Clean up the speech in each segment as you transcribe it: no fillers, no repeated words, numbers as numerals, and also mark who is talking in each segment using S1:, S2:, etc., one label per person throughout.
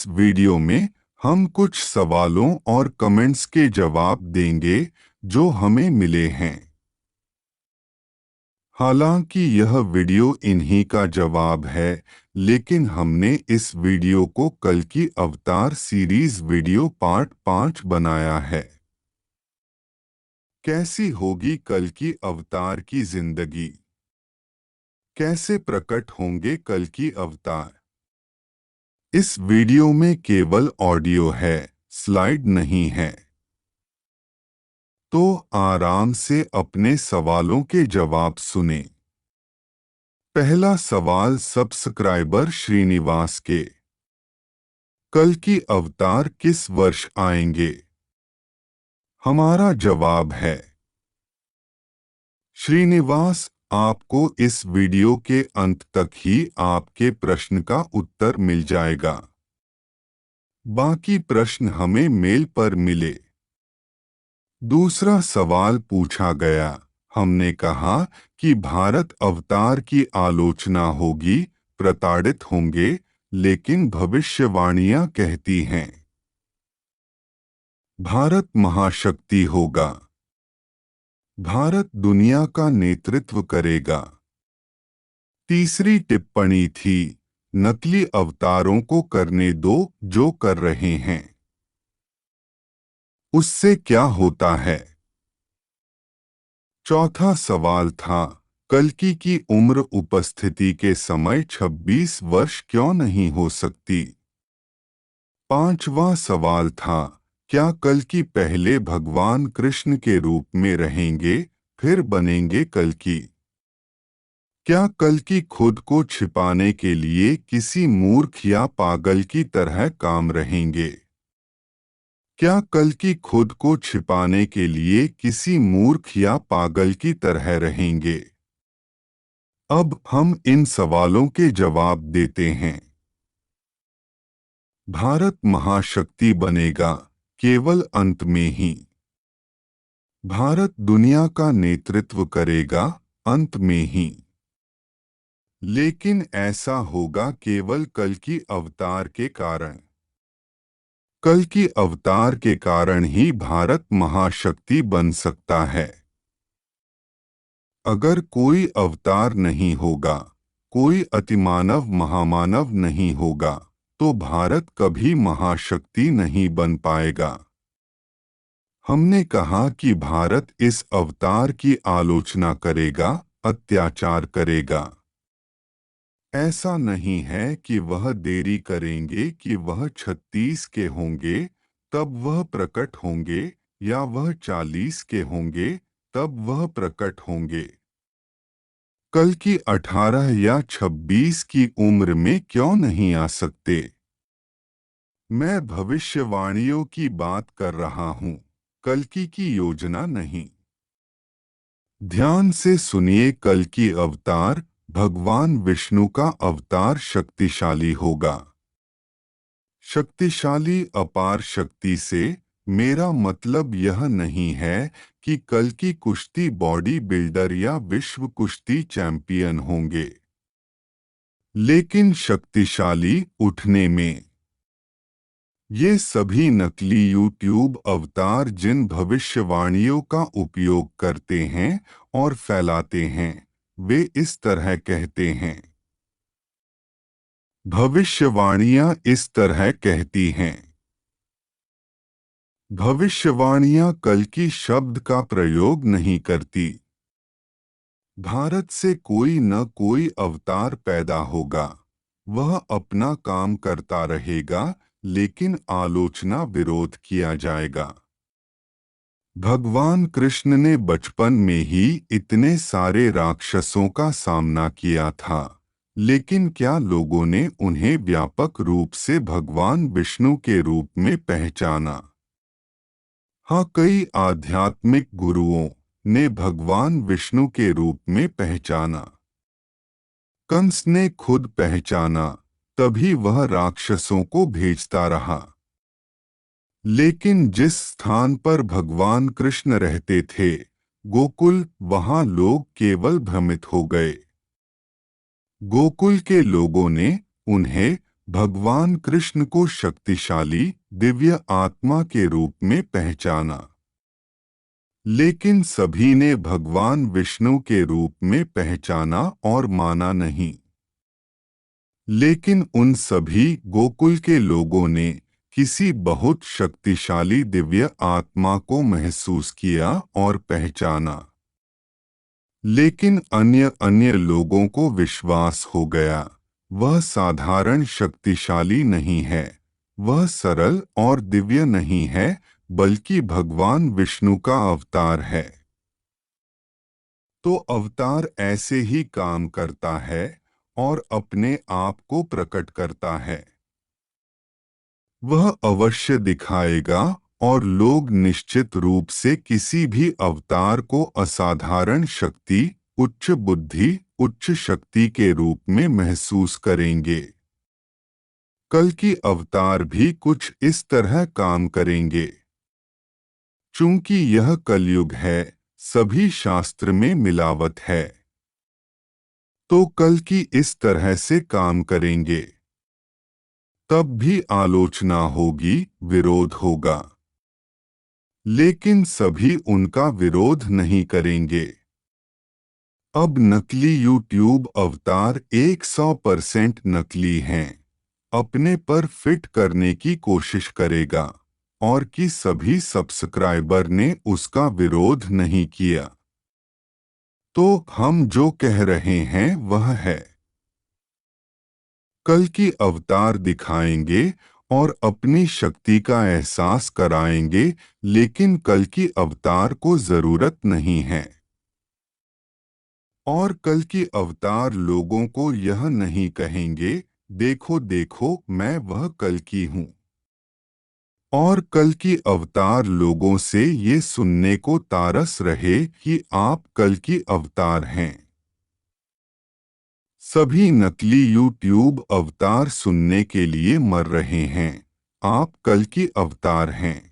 S1: इस वीडियो में हम कुछ सवालों और कमेंट्स के जवाब देंगे जो हमें मिले हैं। हालांकि यह वीडियो इन्हीं का जवाब है, लेकिन हमने इस वीडियो को कल की अवतार सीरीज वीडियो पार्ट 5 बनाया है। कैसी होगी कल की अवतार की जिंदगी? कैसे प्रकट होंगे कल की अवतार? इस वीडियो में केवल ऑडियो है, स्लाइड नहीं है। तो आराम से अपने सवालों के जवाब सुने। पहला सवाल सब्सक्राइबर श्रीनिवास के। कल की अवतार किस वर्ष आएंगे? हमारा जवाब है श्रीनिवास, आपको इस वीडियो के अंत तक ही आपके प्रश्न का उत्तर मिल जाएगा। बाकी प्रश्न हमें मेल पर मिले। दूसरा सवाल पूछा गया। हमने कहा कि भारत अवतार की आलोचना होगी, प्रताड़ित होंगे, लेकिन भविष्यवाणियां कहती हैं भारत महाशक्ति होगा। भारत दुनिया का नेतृत्व करेगा। तीसरी टिप्पणी थी, नकली अवतारों को करने दो जो कर रहे हैं, उससे क्या होता है। चौथा सवाल था, कल्कि की उम्र उपस्थिति के समय 26 वर्ष क्यों नहीं हो सकती। पांचवा सवाल था, क्या कल्कि पहले भगवान कृष्ण के रूप में रहेंगे, फिर बनेंगे कल्कि? क्या कल्कि खुद को छिपाने के लिए किसी मूर्ख या पागल की तरह काम रहेंगे? क्या कल्कि खुद को छिपाने के लिए किसी मूर्ख या पागल की तरह रहेंगे? अब हम इन सवालों के जवाब देते हैं। भारत महाशक्ति बनेगा, केवल अंत में ही। भारत दुनिया का नेतृत्व करेगा, अंत में ही। लेकिन ऐसा होगा केवल कल्कि अवतार के कारण। कल्कि अवतार के कारण ही भारत महाशक्ति बन सकता है। अगर कोई अवतार नहीं होगा, कोई अतिमानव महामानव नहीं होगा, तो भारत कभी महाशक्ति नहीं बन पाएगा। हमने कहा कि भारत इस अवतार की आलोचना करेगा, अत्याचार करेगा। ऐसा नहीं है कि वह देरी करेंगे कि वह 36 के होंगे तब वह प्रकट होंगे, या वह 40 के होंगे तब वह प्रकट होंगे। कल्कि 18 या 26 की उम्र में क्यों नहीं आ सकते? मैं भविष्यवाणियों की बात कर रहा हूँ, कल्कि की योजना नहीं। ध्यान से सुनिए, कल्कि अवतार भगवान विष्णु का अवतार शक्तिशाली होगा। शक्तिशाली अपार शक्ति से मेरा मतलब यह नहीं है कि कल्कि कुश्ती बॉडी बिल्डर या विश्व कुश्ती चैंपियन होंगे, लेकिन शक्तिशाली उठने में। ये सभी नकली यूट्यूब अवतार जिन भविष्यवाणियों का उपयोग करते हैं और फैलाते हैं, वे इस तरह कहते हैं। भविष्यवाणियां इस तरह कहती हैं। भविष्यवाणियां कल्कि शब्द का प्रयोग नहीं करती। भारत से कोई न कोई अवतार पैदा होगा, वह अपना काम करता रहेगा, लेकिन आलोचना विरोध किया जाएगा। भगवान कृष्ण ने बचपन में ही इतने सारे राक्षसों का सामना किया था, लेकिन क्या लोगों ने उन्हें व्यापक रूप से भगवान विष्णु के रूप में पहचाना? हाँ, कई आध्यात्मिक गुरुओं ने भगवान विष्णु के रूप में पहचाना। कंस ने खुद पहचाना, तभी वह राक्षसों को भेजता रहा। लेकिन जिस स्थान पर भगवान कृष्ण रहते थे, गोकुल, वहां लोग केवल भ्रमित हो गए। गोकुल के लोगों ने उन्हें भगवान कृष्ण को शक्तिशाली दिव्य आत्मा के रूप में पहचाना, लेकिन सभी ने भगवान विष्णु के रूप में पहचाना और माना नहीं। लेकिन उन सभी गोकुल के लोगों ने किसी बहुत शक्तिशाली दिव्य आत्मा को महसूस किया और पहचाना। लेकिन अन्य अन्य लोगों को विश्वास हो गया, वह साधारण शक्तिशाली नहीं है, वह सरल और दिव्य नहीं है, बल्कि भगवान विष्णु का अवतार है। तो अवतार ऐसे ही काम करता है और अपने आप को प्रकट करता है। वह अवश्य दिखाएगा और लोग निश्चित रूप से किसी भी अवतार को असाधारण शक्ति, उच्च बुद्धि, उच्च शक्ति के रूप में महसूस करेंगे। कल की अवतार भी कुछ इस तरह काम करेंगे। चूंकि यह कलयुग है, सभी शास्त्र में मिलावट है, तो कल की इस तरह से काम करेंगे। तब भी आलोचना होगी, विरोध होगा, लेकिन सभी उनका विरोध नहीं करेंगे। अब नकली यूट्यूब अवतार 100% नकली हैं, अपने पर फिट करने की कोशिश करेगा, और कि सभी सब्सक्राइबर ने उसका विरोध नहीं किया। तो हम जो कह रहे हैं वह है, कल की अवतार दिखाएंगे और अपनी शक्ति का एहसास कराएंगे, लेकिन कल की अवतार को जरूरत नहीं है। और कल की अवतार लोगों को यह नहीं कहेंगे, देखो देखो मैं वह कल की हूँ। और कल की अवतार लोगों से ये सुनने को तारस रहे कि आप कल की अवतार हैं। सभी नकली यूट्यूब अवतार सुनने के लिए मर रहे हैं, आप कल की अवतार हैं।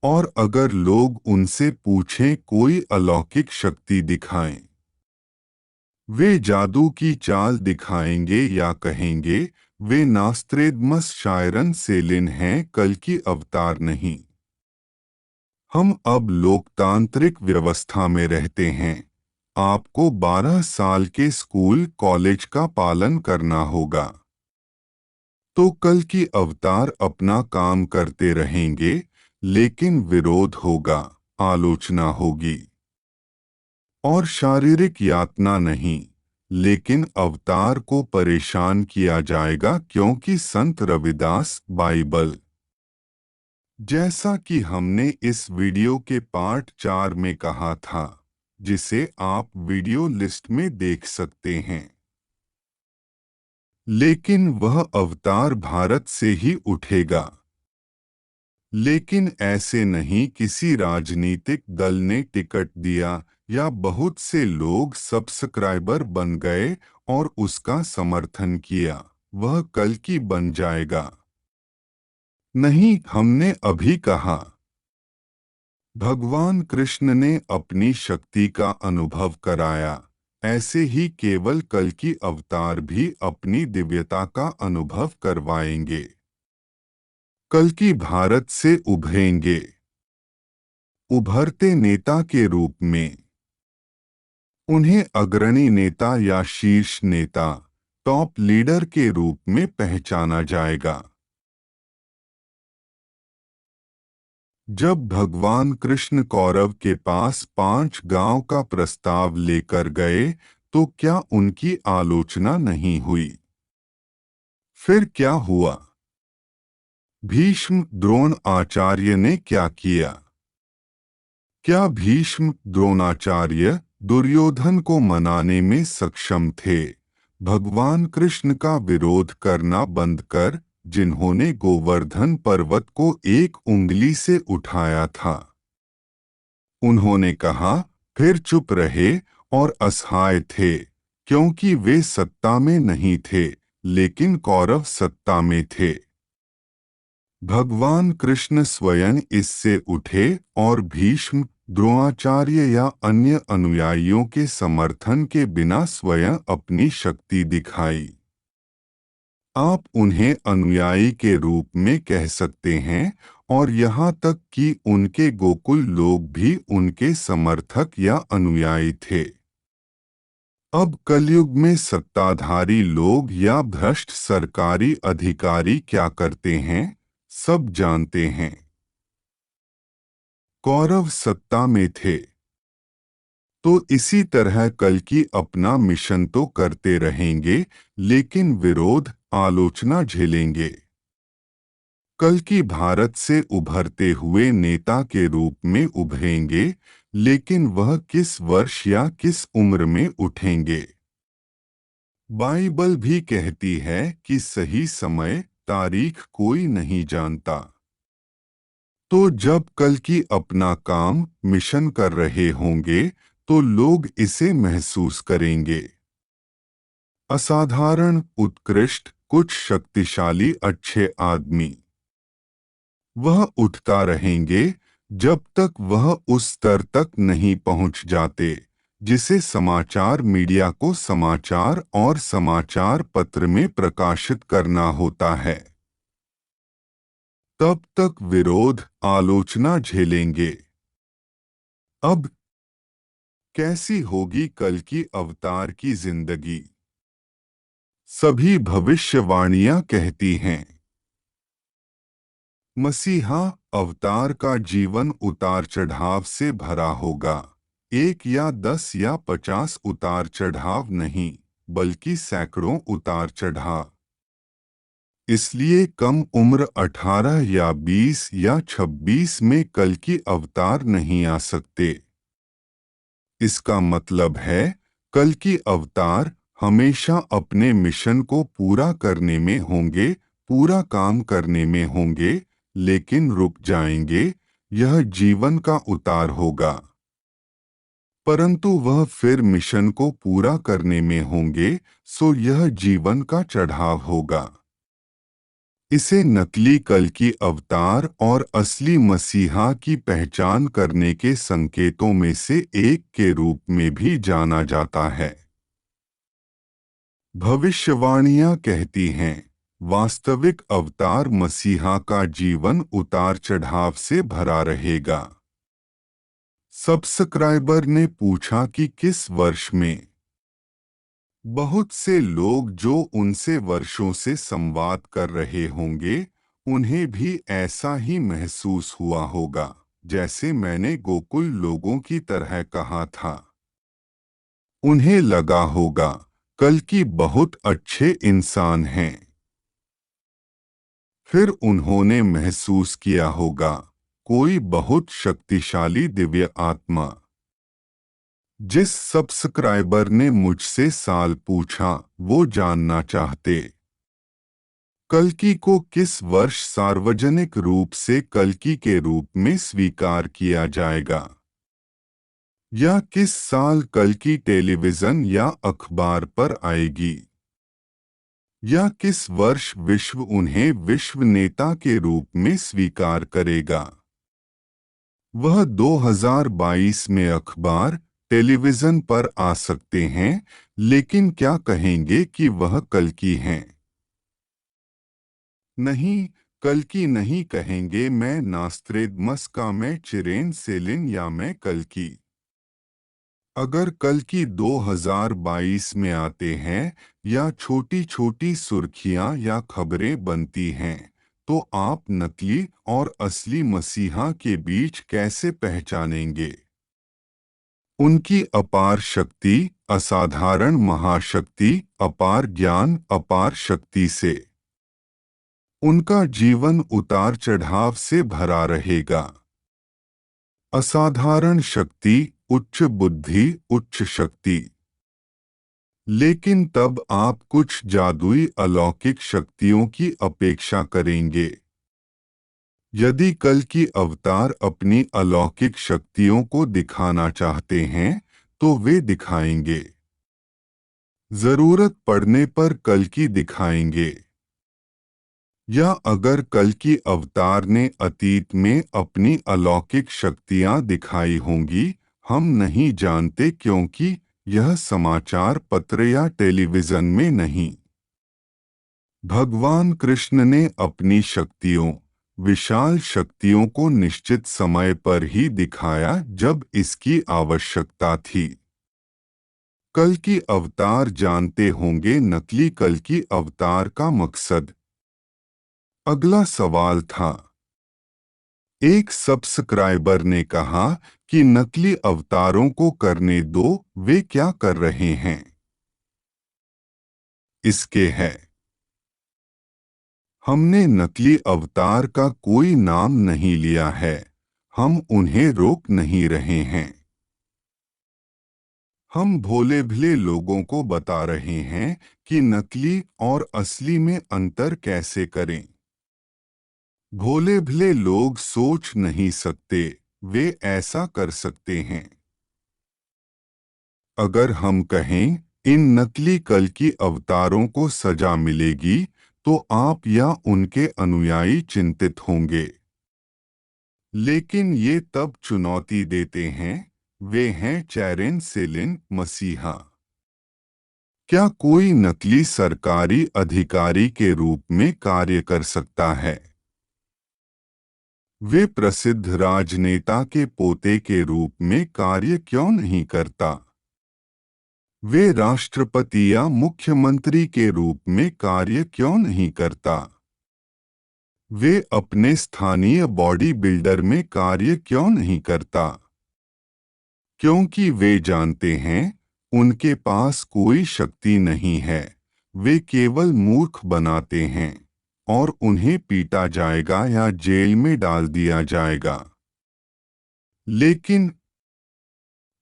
S1: और अगर लोग उनसे पूछें कोई अलौकिक शक्ति दिखाएं, वे जादू की चाल दिखाएंगे या कहेंगे वे नास्त्रेदमस शायरन सेलिन हैं, कल की अवतार नहीं। हम अब लोकतांत्रिक व्यवस्था में रहते हैं, आपको 12 साल के स्कूल कॉलेज का पालन करना होगा। तो कल की अवतार अपना काम करते रहेंगे, लेकिन विरोध होगा, आलोचना होगी। और शारीरिक यातना नहीं, लेकिन अवतार को परेशान किया जाएगा, क्योंकि संत रविदास बाइबल, जैसा कि हमने इस वीडियो के पार्ट 4 में कहा था, जिसे आप वीडियो लिस्ट में देख सकते हैं। लेकिन वह अवतार भारत से ही उठेगा। लेकिन ऐसे नहीं किसी राजनीतिक दल ने टिकट दिया या बहुत से लोग सब्सक्राइबर बन गए और उसका समर्थन किया, वह कल की बन जाएगा। नहीं, हमने अभी कहा, भगवान कृष्ण ने अपनी शक्ति का अनुभव कराया, ऐसे ही केवल कल की अवतार भी अपनी दिव्यता का अनुभव करवाएंगे। कल की भारत से उभरेंगे, उभरते नेता के रूप में। उन्हें अग्रणी नेता या शीर्ष नेता, टॉप लीडर के रूप में पहचाना जाएगा। जब भगवान कृष्ण कौरव के पास 5 गांव का प्रस्ताव लेकर गए, तो क्या उनकी आलोचना नहीं हुई? फिर क्या हुआ? भीष्म द्रोण आचार्य ने क्या किया? क्या भीष्म द्रोणाचार्य दुर्योधन को मनाने में सक्षम थे, भगवान कृष्ण का विरोध करना बंद कर, जिन्होंने गोवर्धन पर्वत को एक उंगली से उठाया था? उन्होंने कहा, फिर चुप रहे और असहाय थे, क्योंकि वे सत्ता में नहीं थे, लेकिन कौरव सत्ता में थे। भगवान कृष्ण स्वयं इससे उठे और भीष्म, द्रोणाचार्य या अन्य अनुयायियों के समर्थन के बिना स्वयं अपनी शक्ति दिखाई। आप उन्हें अनुयायी के रूप में कह सकते हैं, और यहाँ तक कि उनके गोकुल लोग भी उनके समर्थक या अनुयायी थे। अब कलयुग में सत्ताधारी लोग या भ्रष्ट सरकारी अधिकारी क्या करते हैं, सब जानते हैं। कौरव सत्ता में थे, तो इसी तरह कल्कि अपना मिशन तो करते रहेंगे, लेकिन विरोध, आलोचना झेलेंगे। कल्कि भारत से उभरते हुए नेता के रूप में उभरेंगे, लेकिन वह किस वर्ष या किस उम्र में उठेंगे? बाइबल भी कहती है कि सही समय, तारीख कोई नहीं जानता। तो जब कल्कि अपना काम, मिशन कर रहे होंगे, तो लोग इसे महसूस करेंगे। असाधारण, उत्कृष्ट, कुछ शक्तिशाली अच्छे आदमी। वह उठता रहेंगे जब तक वह उस स्तर तक नहीं पहुंच जाते जिसे समाचार मीडिया को समाचार और समाचार पत्र में प्रकाशित करना होता है। तब तक विरोध, आलोचना झेलेंगे। अब कैसी होगी कल की अवतार की जिंदगी? सभी भविष्यवाणियां कहती हैं, मसीहा अवतार का जीवन उतार चढ़ाव से भरा होगा। 1 या 10 या 50 उतार चढ़ाव नहीं, बल्कि सैकड़ों उतार चढ़ाव। इसलिए कम उम्र 18 या 20 या 26 में कल की अवतार नहीं आ सकते। इसका मतलब है कल की अवतार हमेशा अपने मिशन को पूरा करने में होंगे, पूरा काम करने में होंगे, लेकिन रुक जाएंगे। यह जीवन का उतार होगा, परंतु वह फिर मिशन को पूरा करने में होंगे, सो यह जीवन का चढ़ाव होगा। इसे नकली कल की अवतार और असली मसीहा की पहचान करने के संकेतों में से एक के रूप में भी जाना जाता है। भविष्यवाणियां कहती हैं, वास्तविक अवतार मसीहा का जीवन उतार चढ़ाव से भरा रहेगा। सब्सक्राइबर ने पूछा कि किस वर्ष में? बहुत से लोग जो उनसे वर्षों से संवाद कर रहे होंगे, उन्हें भी ऐसा ही महसूस हुआ होगा जैसे मैंने गोकुल लोगों की तरह कहा था। उन्हें लगा होगा कल की बहुत अच्छे इंसान हैं। फिर उन्होंने महसूस किया होगा कोई बहुत शक्तिशाली दिव्य आत्मा। जिस सब्सक्राइबर ने मुझसे साल पूछा, वो जानना चाहते कल्कि को किस वर्ष सार्वजनिक रूप से कल्कि के रूप में स्वीकार किया जाएगा, या किस साल कल्कि टेलीविजन या अखबार पर आएगी, या किस वर्ष विश्व उन्हें विश्व नेता के रूप में स्वीकार करेगा। वह 2022 में अखबार, टेलीविजन पर आ सकते हैं, लेकिन क्या कहेंगे कि वह कल्कि हैं? नहीं, कल्कि नहीं कहेंगे। मैं नास्त्रेदमस का, मैं चिरेन सेलिन या मैं कल्कि। अगर कल्कि 2022 में आते हैं या छोटी छोटी सुर्खियां या खबरें बनती हैं, तो आप नकली और असली मसीहा के बीच कैसे पहचानेंगे? उनकी अपार शक्ति, असाधारण महाशक्ति, अपार ज्ञान, अपार शक्ति से। उनका जीवन उतार चढ़ाव से भरा रहेगा। असाधारण शक्ति, उच्च बुद्धि, उच्च शक्ति। लेकिन तब आप कुछ जादुई अलौकिक शक्तियों की अपेक्षा करेंगे। यदि कल की अवतार अपनी अलौकिक शक्तियों को दिखाना चाहते हैं, तो वे दिखाएंगे। जरूरत पड़ने पर कल की दिखाएंगे। या अगर कल की अवतार ने अतीत में अपनी अलौकिक शक्तियां दिखाई होंगी, हम नहीं जानते, क्योंकि यह समाचार पत्र या टेलीविजन में नहीं। भगवान कृष्ण ने अपनी शक्तियों, विशाल शक्तियों को निश्चित समय पर ही दिखाया जब इसकी आवश्यकता थी। कल की अवतार जानते होंगे नकली कल की अवतार का मकसद। अगला सवाल था, एक सब्सक्राइबर ने कहा कि नकली अवतारों को करने दो, वे क्या कर रहे हैं? इसके है, हमने नकली अवतार का कोई नाम नहीं लिया है, हम उन्हें रोक नहीं रहे हैं। हम भोले भले लोगों को बता रहे हैं कि नकली और असली में अंतर कैसे करें। भोले भले लोग सोच नहीं सकते, वे ऐसा कर सकते हैं। अगर हम कहें इन नकली कल की अवतारों को सजा मिलेगी, तो आप या उनके अनुयायी चिंतित होंगे। लेकिन ये तब चुनौती देते हैं, वे हैं चैरेन सेलिन मसीहा। क्या कोई नकली सरकारी अधिकारी के रूप में कार्य कर सकता है? वे प्रसिद्ध राजनेता के पोते के रूप में कार्य क्यों नहीं करता? वे राष्ट्रपति या मुख्यमंत्री के रूप में कार्य क्यों नहीं करता? वे अपने स्थानीय बॉडी बिल्डर में कार्य क्यों नहीं करता? क्योंकि वे जानते हैं उनके पास कोई शक्ति नहीं है, वे केवल मूर्ख बनाते हैं और उन्हें पीटा जाएगा या जेल में डाल दिया जाएगा। लेकिन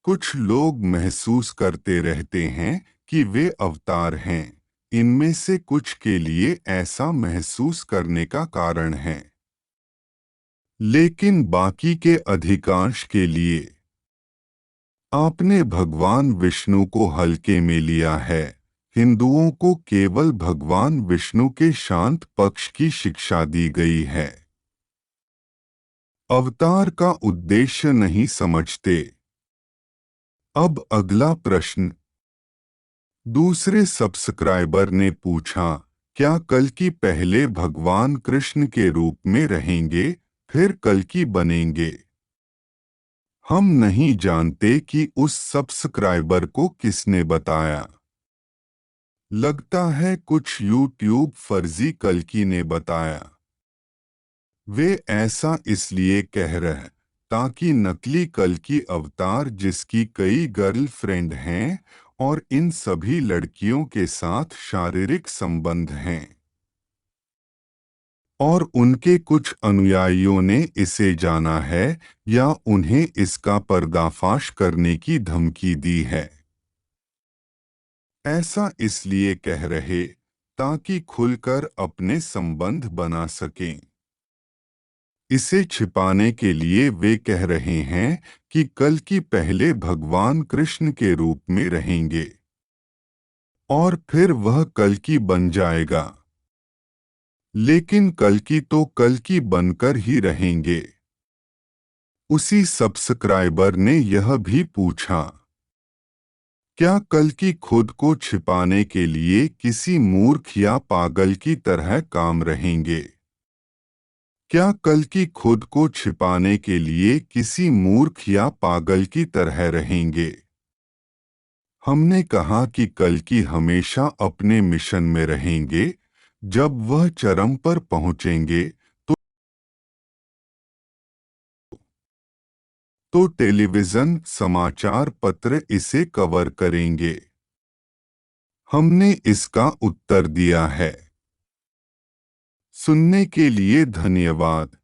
S1: कुछ लोग महसूस करते रहते हैं कि वे अवतार हैं। इनमें से कुछ के लिए ऐसा महसूस करने का कारण है, लेकिन बाकी के अधिकांश के लिए आपने भगवान विष्णु को हल्के में लिया है। हिंदुओं को केवल भगवान विष्णु के शांत पक्ष की शिक्षा दी गई है। अवतार का उद्देश्य नहीं समझते। अब अगला प्रश्न। दूसरे सब्सक्राइबर ने पूछा, क्या कल्कि पहले भगवान कृष्ण के रूप में रहेंगे, फिर कल्कि बनेंगे? हम नहीं जानते कि उस सब्सक्राइबर को किसने बताया। लगता है कुछ यूट्यूब फर्जी कल्कि ने बताया। वे ऐसा इसलिए कह रहे ताकि नकली कल्कि अवतार जिसकी कई गर्लफ्रेंड हैं और इन सभी लड़कियों के साथ शारीरिक संबंध हैं, और उनके कुछ अनुयायियों ने इसे जाना है या उन्हें इसका पर्दाफाश करने की धमकी दी है। ऐसा इसलिए कह रहे ताकि खुलकर अपने संबंध बना सकें। इसे छिपाने के लिए वे कह रहे हैं कि कल्कि पहले भगवान कृष्ण के रूप में रहेंगे और फिर वह कल्कि बन जाएगा। लेकिन कल्कि तो कल्कि बनकर ही रहेंगे। उसी सब्सक्राइबर ने यह भी पूछा, क्या कल्कि खुद को छिपाने के लिए किसी मूर्ख या पागल की तरह काम रहेंगे? क्या कल्कि खुद को छिपाने के लिए किसी मूर्ख या पागल की तरह रहेंगे? हमने कहा कि कल्कि हमेशा अपने मिशन में रहेंगे। जब वह चरम पर पहुंचेंगे तो टेलीविजन, समाचार पत्र इसे कवर करेंगे। हमने इसका उत्तर दिया है। सुनने के लिए धन्यवाद।